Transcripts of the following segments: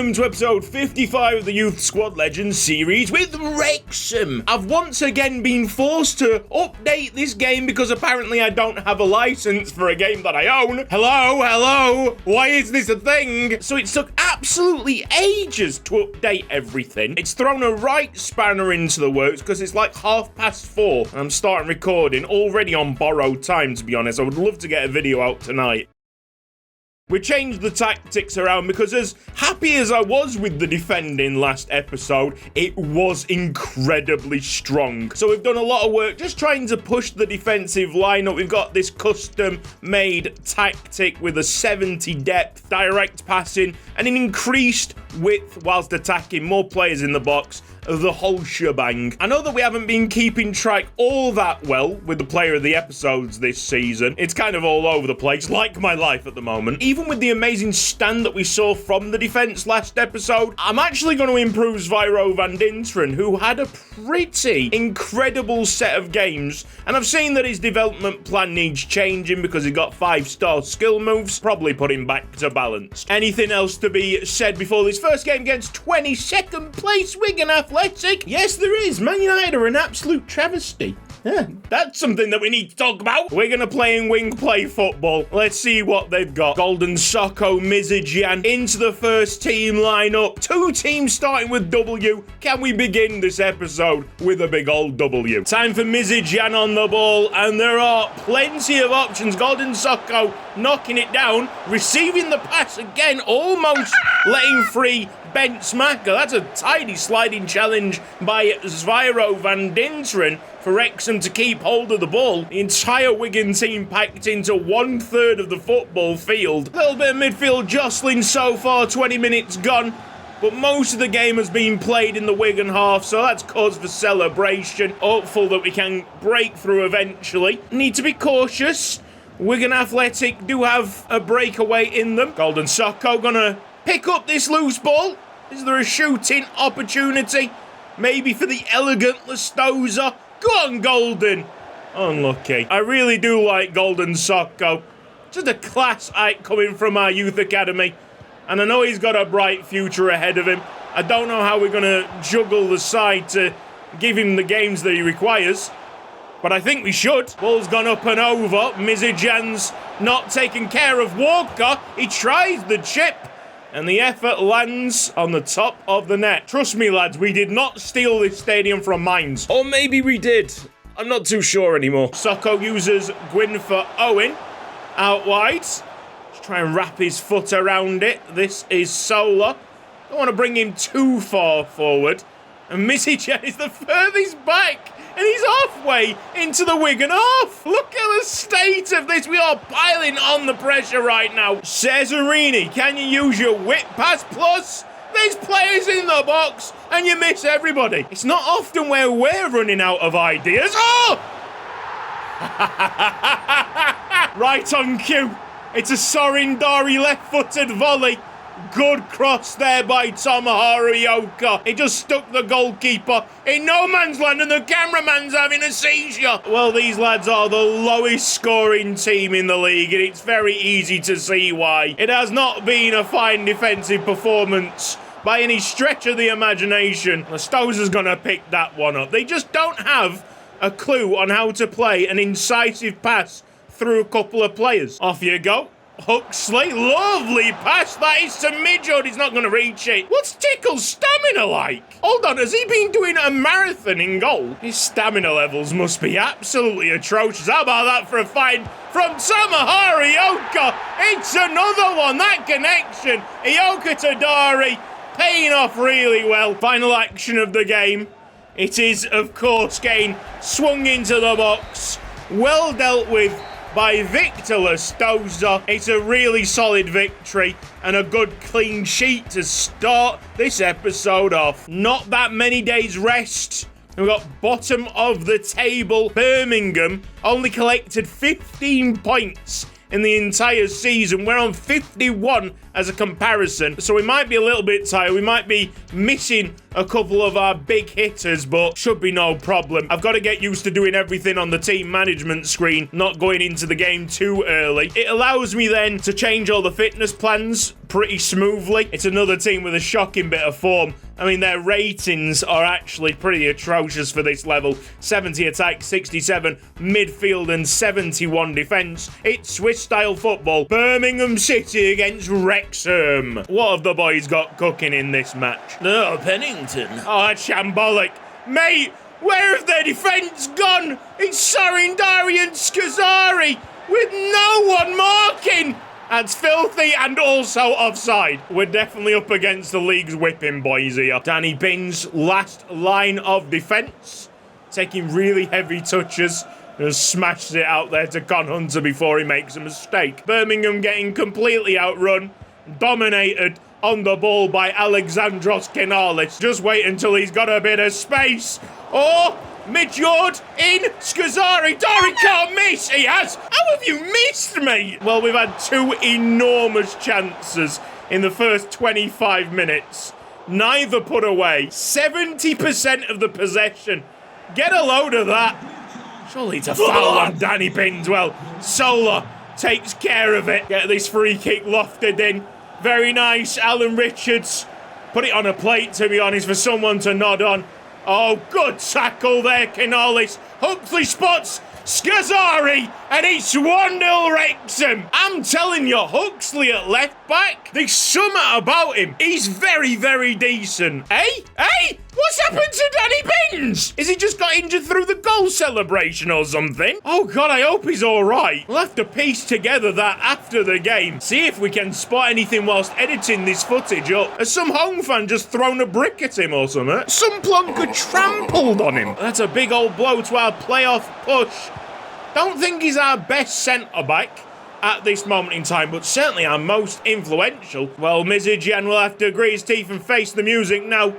welcome to episode 55 of the Youth Squad Legends series with Wrexham. I've once again been forced to update this game because apparently I don't have a license for a game that I own. Hello, why is this a thing? So it took absolutely ages to update everything. It's thrown a right spanner into the works because it's like 4:30 and I'm starting recording already on borrowed time, to be honest. I would love to get a video out tonight. We changed the tactics around because as happy as I was with the defending last episode, it was incredibly strong. So we've done a lot of work just trying to push the defensive lineup. We've got this custom-made tactic with a 70 depth, direct passing, and an increased width whilst attacking, more players in the box, the whole shebang. I know that we haven't been keeping track all that well with the player of the episodes this season. It's kind of all over the place, like my life at the moment. Even with the amazing stand that we saw from the defense last episode, I'm actually going to improve Zviro van Dinteren, who had a pretty incredible set of games, and I've seen that his development plan needs changing because he got 5-star skill moves. Probably put him back to balance. Anything else to be said before this first game against 22nd place Wigan Athletic? Yes, there is. Man United are an absolute travesty. Yeah, that's something that we need to talk about. We're going to play in wing play football. Let's see what they've got. Golden Socko, Mizidjan into the first team lineup. Two teams starting with W. Can we begin this episode with a big old W? Time for Mizidjan on the ball, and there are plenty of options. Golden Socko knocking it down, receiving the pass again, almost letting free Ben Smacker. That's a tidy sliding challenge by Zviro van Dinteren for Wrexham to keep hold of the ball. The entire Wigan team packed into 1/3 of the football field. A little bit of midfield jostling so far, 20 minutes gone, but most of the game has been played in the Wigan half, so that's cause for celebration. Hopeful that we can break through eventually. Need to be cautious. Wigan Athletic do have a breakaway in them. Golden Socko gonna pick up this loose ball. Is there a shooting opportunity? Maybe for the elegant Lestoza. Go on, Golden. Unlucky. I really do like Golden Socko. Just a class act coming from our youth academy. And I know he's got a bright future ahead of him. I don't know how we're going to juggle the side to give him the games that he requires. But I think we should. Ball's gone up and over. Mizidjan's not taking care of Walker. He tries the chip. And the effort lands on the top of the net. Trust me, lads, we did not steal this stadium from mines. Or maybe we did. I'm not too sure anymore. Socko uses Gwyn for Owen. Out wide. Just try and wrap his foot around it. This is Sola. Don't want to bring him too far forward. And Mizidjan is the furthest back. And he's halfway into the Wigan half. Look at the state of this. We are piling on the pressure right now. Cesarini, can you use your whip pass? Plus, there's players in the box and you miss everybody. It's not often where we're running out of ideas. Oh! Right on cue. It's a Sorindari left-footed volley. Good cross there by Tomohiro Yoka. He just stuck the goalkeeper in no man's land and the cameraman's having a seizure. Well, these lads are the lowest scoring team in the league and it's very easy to see why. It has not been a fine defensive performance by any stretch of the imagination. Lestoza's gonna pick that one up. They just don't have a clue on how to play an incisive pass through a couple of players. Off you go. Huxley, lovely pass. That is to Midjord. He's not going to reach it. What's Tickle's stamina like? Hold on, has he been doing a marathon in goal? His stamina levels must be absolutely atrocious. How about that for a find from Tomohiro Yoka? It's another one. That connection. Yoka to Dari paying off really well. Final action of the game. It is, of course, getting swung into the box. Well dealt with by Victor Lestoza. It's a really solid victory and a good clean sheet to start this episode off. Not that many days rest. We've got bottom of the table. Birmingham only collected 15 points in the entire season. We're on 51 as a comparison, so we might be a little bit tired. We might be missing a couple of our big hitters, but should be no problem. I've got to get used to doing everything on the team management screen, not going into the game too early. It allows me then to change all the fitness plans pretty smoothly. It's another team with a shocking bit of form. I mean, their ratings are actually pretty atrocious for this level. 70 attack, 67 midfield, and 71 defence. It's Swiss-style football. Birmingham City against Wrexham. What have the boys got cooking in this match? Oh, Pennington. Oh, that's shambolic. Mate, where have their defence gone? It's Sarindari and Scazzari with no one marking. That's filthy and also offside. We're definitely up against the league's whipping boys here. Danny Binns, last line of defence. Taking really heavy touches. Just smashes it out there to Con Hunter before he makes a mistake. Birmingham getting completely outrun. Dominated on the ball by Alexandros Kenalis. Just wait until he's got a bit of space. Oh! Mid-yard in Scazzari. Dari can't miss. He has. How have you missed, mate? Well, we've had two enormous chances in the first 25 minutes. Neither put away. 70% of the possession. Get a load of that. Surely it's a foul on Danny Binns. Well, Sola takes care of it. Get this free kick lofted in. Very nice. Alan Richards. Put it on a plate, to be honest, for someone to nod on. Oh, good tackle there, Kenalis. Huxley spots Scazzari, and it's 1-0 Wrexham. I'm telling you, Huxley at left back, there's something about him. He's very, very decent. Hey? What's happened to Danny Binns? Is he just got injured through the goal celebration or something? Oh, God, I hope he's all right. We'll have to piece together that after the game. See if we can spot anything whilst editing this footage up. Has some home fan just thrown a brick at him or something? Some plonker trampled on him. That's a big old blow to our playoff push. Don't think he's our best centre-back at this moment in time, but certainly our most influential. Well, Mizijan will have to agree his teeth and face the music now.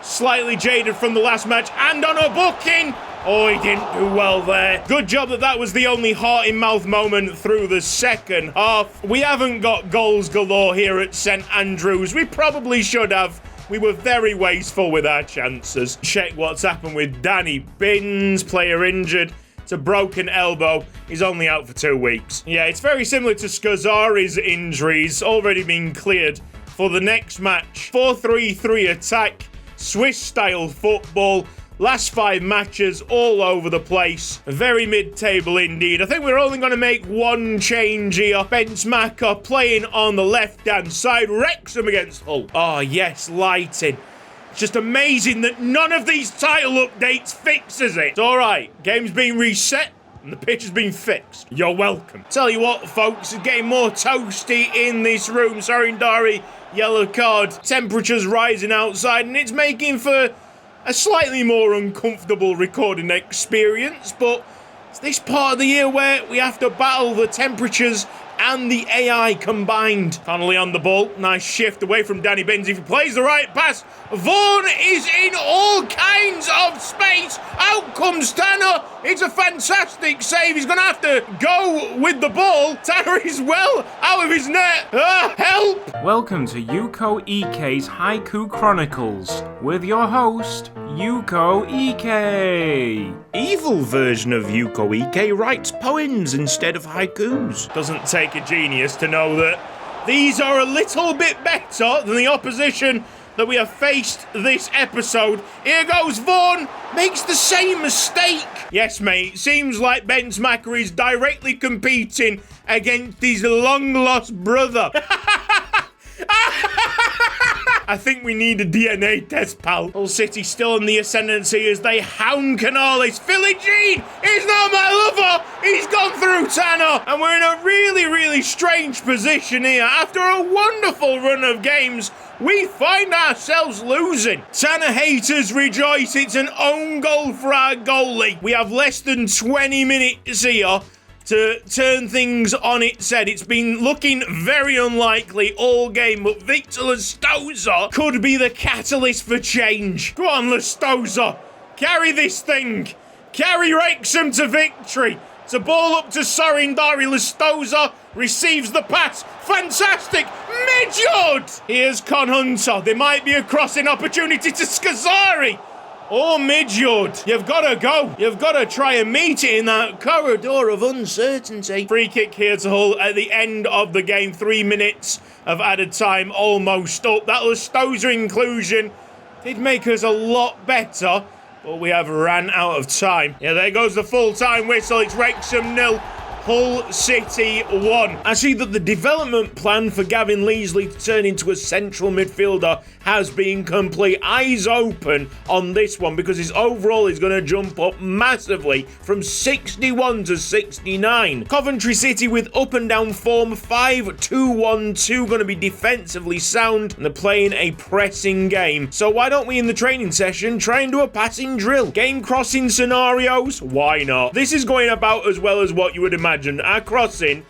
Slightly jaded from the last match, and on a booking. Oh, he didn't do well there. Good job that was the only heart-in-mouth moment through the second half. We haven't got goals galore here at St Andrews. We probably should have. We were very wasteful with our chances. Check what's happened with Danny Binns, player injured. It's a broken elbow. He's only out for 2 weeks. Yeah, it's very similar to Scazzari's injuries, already been cleared for the next match. 4-3-3 attack, Swiss-style football. Last 5 matches all over the place. Very mid-table indeed. I think we're only going to make one change here. Benzemacher playing on the left-hand side. Wrexham against Hull. Oh, yes, lighting. It's just amazing that none of these title updates fixes it. It's all right. Game's been reset and the pitch has been fixed. You're welcome. Tell you what, folks, it's getting more toasty in this room. Sarindari, yellow card. Temperatures rising outside and it's making for a slightly more uncomfortable recording experience, but it's this part of the year where we have to battle the temperatures and the AI combined. Connolly on the ball. Nice shift away from Danny Binns. If he plays the right pass, Vaughan is in all kinds of space. Out comes Tanner. It's a fantastic save. He's going to have to go with the ball. Tanner is well out of his net. Help! Welcome to Yuko Ike's Haiku Chronicles with your host, Yuko Ike. Evil version of Yuko Ike writes poems instead of haikus. Doesn't take a genius to know that these are a little bit better than the opposition that we have faced this episode. Here goes Vaughan, makes the same mistake. Yes, mate, seems like Benzemacher is directly competing against his long-lost brother. I think we need a DNA test, pal. Hull City still in the ascendancy as they hound Canales. Philly Jean is not my lover. He's gone through Tanner. And we're in a really, really strange position here. After a wonderful run of games, we find ourselves losing. Tanner haters rejoice. It's an own goal for our goalie. We have less than 20 minutes here to turn things on its head. It's been looking very unlikely all game, but Victor Lestosa could be the catalyst for change. Go on, Lestosa. Carry this thing. Carry Wrexham to victory. It's a ball up to Sorindari. Lustosa receives the pass. Fantastic. Midjord. Here's Con Hunter. There might be a crossing opportunity to Scazzari. Oh, Midjord, you've got to go. You've got to try and meet it in that corridor of uncertainty. Free kick here to Hull at the end of the game. 3 minutes of added time almost up. That Lustosa inclusion did make us a lot better, but we have ran out of time. Yeah, there goes the full-time whistle. It's Wrexham 0. Hull City 1. I see that the development plan for Gavin Leesley to turn into a central midfielder has been complete. Eyes open on this one because his overall is going to jump up massively from 61 to 69. Coventry City with up and down form, 5-2-1-2, going to be defensively sound, and they're playing a pressing game. So why don't we in the training session try and do a passing drill? Game crossing scenarios? Why not? This is going about as well as what you would imagine. Our crossing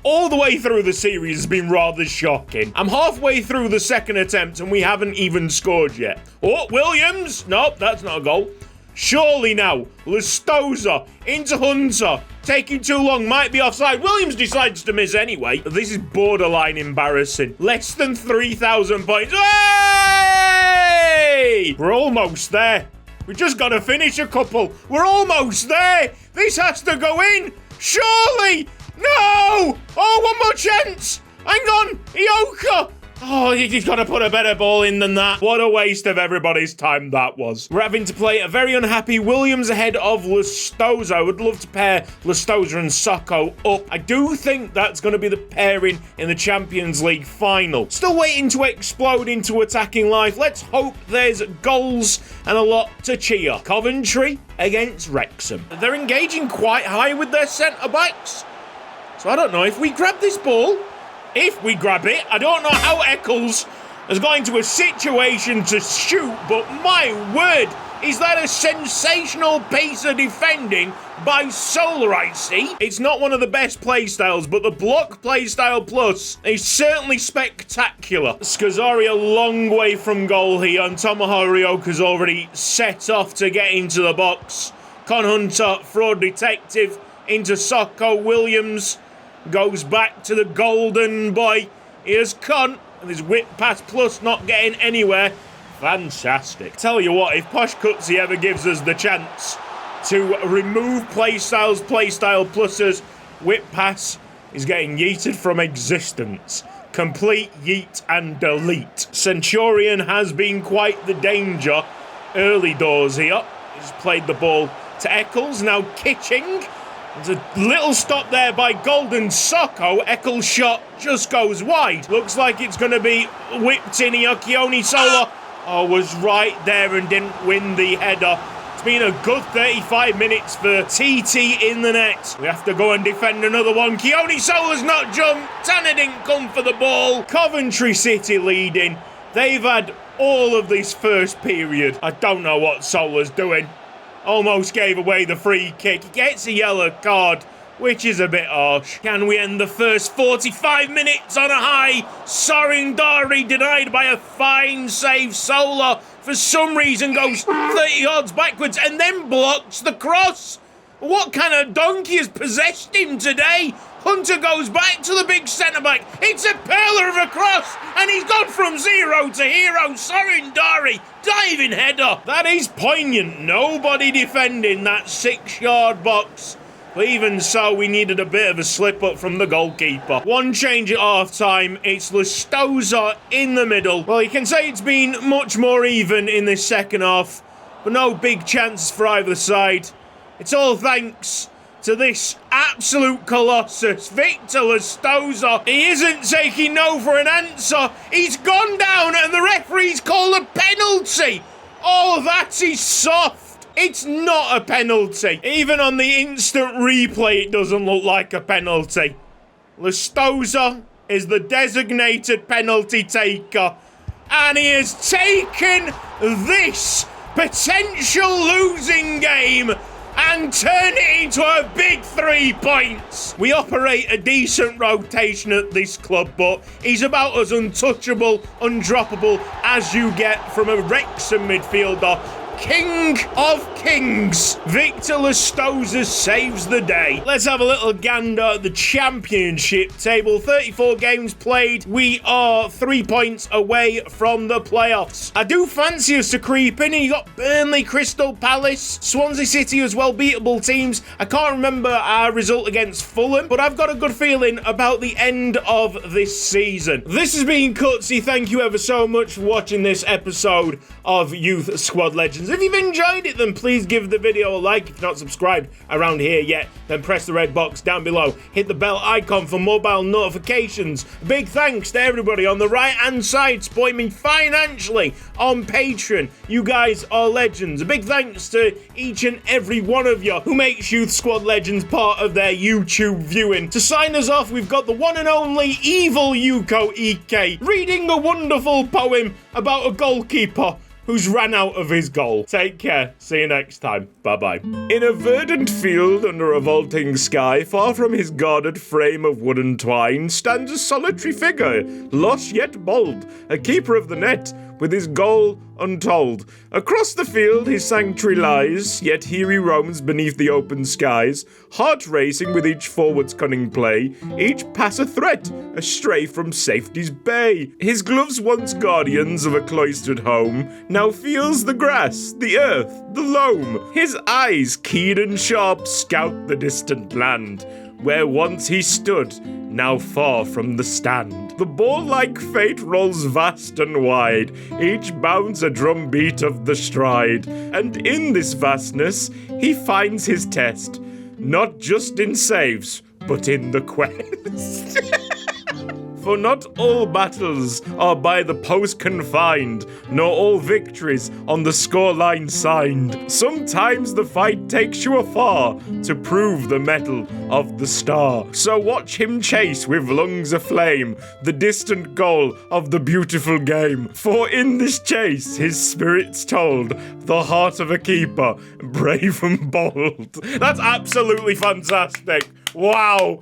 all the way through the series has been rather shocking. I'm halfway through the second attempt and we haven't even scored yet. Oh, Williams. Nope, that's not a goal. Surely now. Lustosa into Hunter. Taking too long. Might be offside. Williams decides to miss anyway. This is borderline embarrassing. Less than 3,000 points. Hey! We're almost there. We just got to finish a couple. We're almost there. This has to go in. Surely! No! Oh, one more chance! Hang on! Ioka! Oh, he's got to put a better ball in than that. What a waste of everybody's time that was. We're having to play a very unhappy Williams ahead of Lustosa. I would love to pair Lustosa and Socko up. I do think that's going to be the pairing in the Champions League final. Still waiting to explode into attacking life. Let's hope there's goals and a lot to cheer. Coventry against Wrexham. They're engaging quite high with their centre-backs. So I don't know if we grab this ball. If we grab it, I don't know how Eccles has got into a situation to shoot, but my word, is that a sensational piece of defending by Solar, I see. It's not one of the best playstyles, but the block playstyle plus is certainly spectacular. Scazzari a long way from goal here, and Tomohiro Ryoka's already set off to get into the box. Con Hunter, fraud detective, into Socko. Williams goes back to the golden boy. Here's Con, and his whip pass plus not getting anywhere. Fantastic. Tell you what, if Posh Cutsy ever gives us the chance to remove playstyle pluses, whip pass is getting yeeted from existence. Complete yeet and delete. Centurion has been quite the danger early doors here. He's played the ball to Eccles, now Kitching. There's a little stop there by Golden Socko. Eccles' shot just goes wide. Looks like it's going to be whipped in here. Keone Solar was right there and didn't win the header. It's been a good 35 minutes for TT in the net. We have to go and defend another one. Keone Solar's not jumped. Tanner didn't come for the ball. Coventry City leading. They've had all of this first period. I don't know what Solar's doing. Almost gave away the free kick. He gets a yellow card, which is a bit harsh. Can we end the first 45 minutes on a high? Sorindari denied by a fine save. Solar, for some reason, goes 30 yards backwards and then blocks the cross. What kind of donkey has possessed him today? Hunter goes back to the big centre-back. It's a pearler of a cross, and he's gone from zero to hero. Sorindari, diving header. That is poignant. Nobody defending that 6-yard box. But even so, we needed a bit of a slip-up from the goalkeeper. One change at half-time. It's Lustosa in the middle. Well, you can say it's been much more even in this second half, but no big chances for either side. It's all thanks to this absolute colossus, Victor Lustosa. He isn't taking no for an answer. He's gone down and the referee's called a penalty. Oh, that is soft. It's not a penalty. Even on the instant replay, it doesn't look like a penalty. Lustosa is the designated penalty taker, and he has taken this potential losing game and turn it into a big 3 points. We operate a decent rotation at this club, but he's about as untouchable, undroppable as you get from a Wrexham midfielder. King of Kings, Victor Lestoza saves the day. Let's have a little gander at the championship table. 34 games played. We are 3 points away from the playoffs. I do fancy us to creep in, and you got Burnley, Crystal Palace, Swansea City as well, beatable teams. I can't remember our result against Fulham, but I've got a good feeling about the end of this season. This has been Cutsy. Thank you ever so much for watching this episode of Youth Squad Legends. If you've enjoyed it, then please give the video a like. If you're not subscribed around here yet, then press the red box down below. Hit the bell icon for mobile notifications. Big thanks to everybody on the right-hand side supporting me financially on Patreon. You guys are legends. A big thanks to each and every one of you who makes Youth Squad Legends part of their YouTube viewing. To sign us off, we've got the one and only evil Yuko EK reading a wonderful poem about a goalkeeper who's ran out of his goal. Take care. See you next time. Bye-bye. In a verdant field under a vaulting sky, far from his guarded frame of wooden twine, stands a solitary figure, lost yet bold, a keeper of the net, with his goal untold. Across the field his sanctuary lies, yet here he roams beneath the open skies, heart racing with each forward's cunning play, each pass a threat, astray from safety's bay. His gloves once guardians of a cloistered home, now feels the grass, the earth, the loam. His eyes, keen and sharp, scout the distant land, where once he stood, now far from the stand. The ball-like fate rolls vast and wide, each bounds a drumbeat of the stride, and in this vastness he finds his test, not just in saves, but in the quest. For not all battles are by the post confined, nor all victories on the scoreline signed. Sometimes the fight takes you afar to prove the mettle of the star. So watch him chase with lungs aflame the distant goal of the beautiful game. For in this chase his spirit's told, the heart of a keeper, brave and bold. That's absolutely fantastic. Wow.